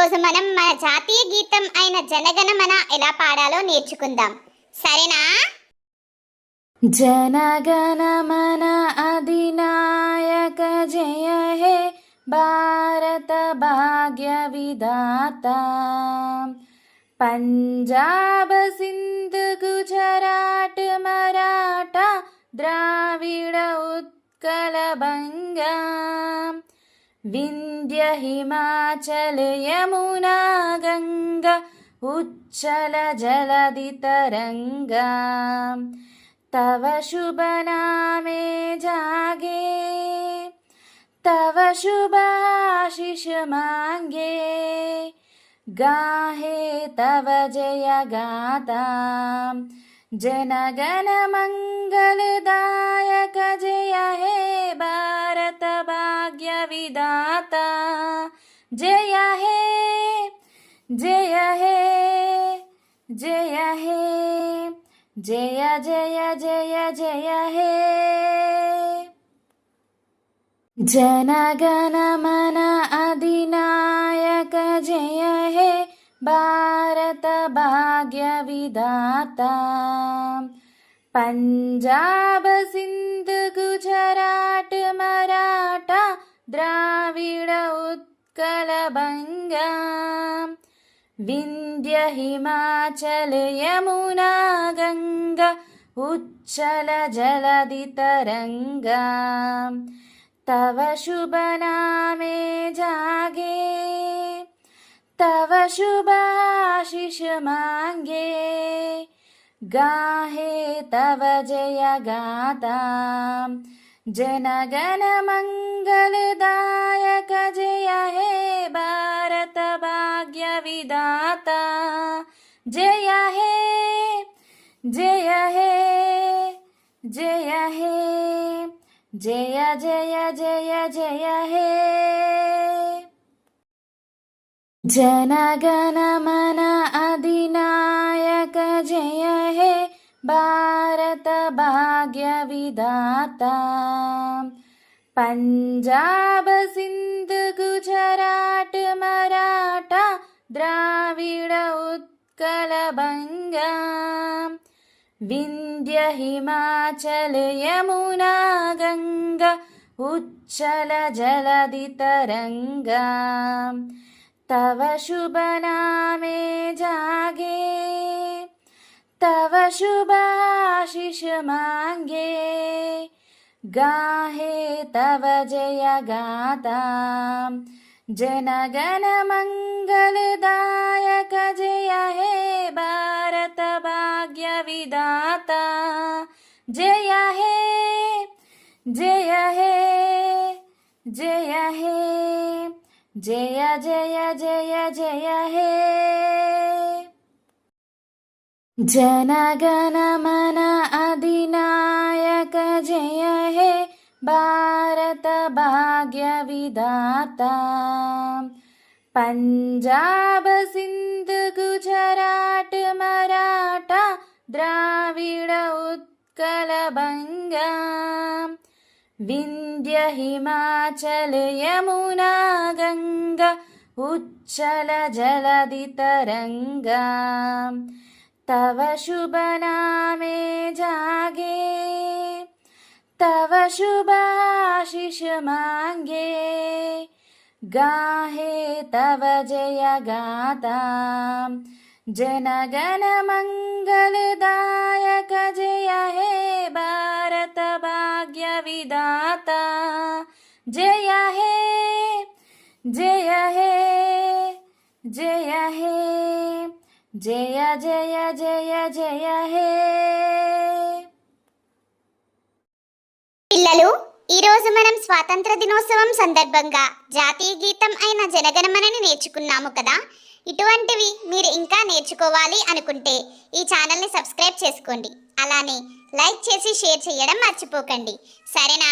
ఈరోజు మనం మన జాతీయ గీతం అయిన జనగణమన ఎలా పాడాలో నేర్చుకుందాం. సరేనా? జనగణమన అధినాయక జయ హే భారత భాగ్య విధాత. పంజాబ్ సింధ్ గుజరాట్ మరాఠా ద్రావిడ ఉత్కల బంగా. వింధ్య హిమాచల్ యమునా గంగా ఉచ్చల జలధి तरंगा. तव शुभ नामे जागे तव शुभ आशीष मांगे. गाहे तव जय गाथा जनगण मंगलदायक जय हे भारत भाग्य विधाता. जय हे जय हे जय हे जय जय जय जय हे. जनगणमन अधिनायक जय हे भारत भाग्य विधाता. पंजाब सिंध गुजराट मराठा द्राविड उत्कल बंगा. विंध्य हिमाचल यमुना गंगा उच्चल जलधि तरंगा. तव शुभ नामे जागे तव शुभ आशीष मांगे. गाहे तव जय गाथा जनगण मंगलदायक जय हे भारत भाग्य विधाता. जय हे जय हे जय हे जय जय जय जय हे. जनगणमन अधिनायक जय हे भारत भाग्य विधाता. पंजाब सिंध गुजराट मराठा द्राविड उत्कल बंगा. विंध्य हिमाचल यमुना गंगा उच्चल जलधि तरंगा. तव शुभ नामे जागे तव शुभ आशीष मांगे. गाहे तव जय गाथा जनगण मंगलदायक जय हे भारत भाग्य विधाता. जय हे जय हे जय हे जय जय जय जय हे. जनगणमन अधिनायक जय हे भारत भाग्य विधाता. पंजाब सिंध गुजराट मराठा द्राविड उत्कल बंगा. विंध्य हिमाचल यमुना गंगा उच्चल जलधि तरंगा. तव शुभ नामे जागे तव शुभ आशीष मांगे. गाहे तव जय गाथा जनगण मंगलदायक जय हे भारत भाग्य विधाता. जय हे जय हे जय हे जय जय जय जय हे. పిల్లలు, ఈరోజు మనం స్వాతంత్ర దినోత్సవం సందర్భంగా జాతీయ గీతం అయిన జనగణమనని నేర్చుకున్నాము కదా. ఇటువంటివి మీరు ఇంకా నేర్చుకోవాలి అనుకుంటే ఈ ఛానల్ని సబ్స్క్రైబ్ చేసుకోండి. అలానే లైక్ చేసి షేర్ చేయడం మర్చిపోకండి. సరేనా?